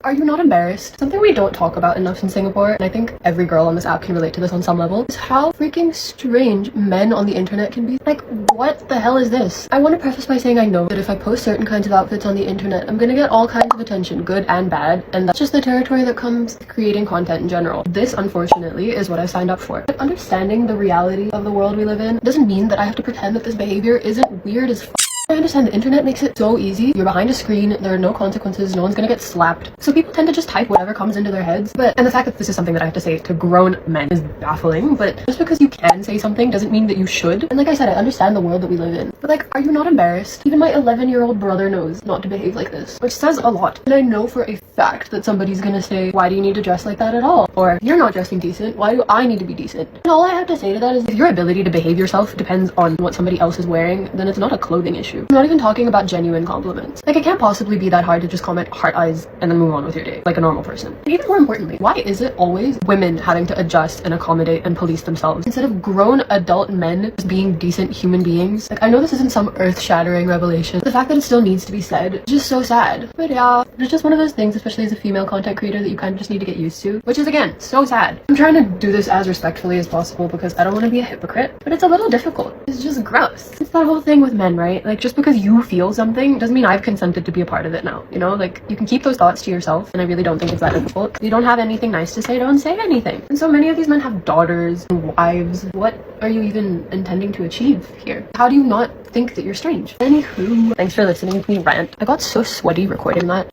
Are you not embarrassed? Something we don't talk about enough in Singapore, and I think every girl on this app can relate to this on some level, is how freaking strange men on the internet can be. Like, what the hell is this? I want to preface by saying I know that if I post certain kinds of outfits on the internet, I'm gonna get all kinds of attention, good and bad, and that's just the territory that comes with creating content in general. This, unfortunately, is what I signed up for. But understanding the reality of the world we live in doesn't mean that I have to pretend that this behavior isn't weird as f. I understand the internet makes it so easy. You're behind a screen, there are no consequences, no one's gonna get slapped. So people tend to just type whatever comes into their heads. And the fact that this is something that I have to say to grown men is baffling, but just because you can say something doesn't mean that you should. And like I said, I understand the world that we live in. But like, are you not embarrassed? Even my 11-year-old brother knows not to behave like this, which says a lot. And I know for a fact that somebody's gonna say, why do you need to dress like that at all? Or, you're not dressing decent, why do I need to be decent? And all I have to say to that is, if your ability to behave yourself depends on what somebody else is wearing, then it's not a clothing issue. I'm not even talking about genuine compliments. Like, it can't possibly be that hard to just comment heart eyes and then move on with your day, like a normal person. And even more importantly, why is it always women having to adjust and accommodate and police themselves instead of grown adult men just being decent human beings? Like, I know this isn't some earth-shattering revelation. The fact that it still needs to be said is just so sad. But yeah, it's just one of those things, especially as a female content creator, that you kind of just need to get used to, which is, again, so sad. I'm trying to do this as respectfully as possible because I don't want to be a hypocrite, but it's a little difficult. It's just gross. It's that whole thing with men, right? Like, just because you feel something doesn't mean I've consented to be a part of it now, you know? Like, you can keep those thoughts to yourself, and I really don't think it's that difficult. If you don't have anything nice to say, don't say anything. And so many of these men have daughters and wives. What are you even intending to achieve here? How do you not think that you're strange? Anywho, thanks for listening to me rant. I got so sweaty recording that.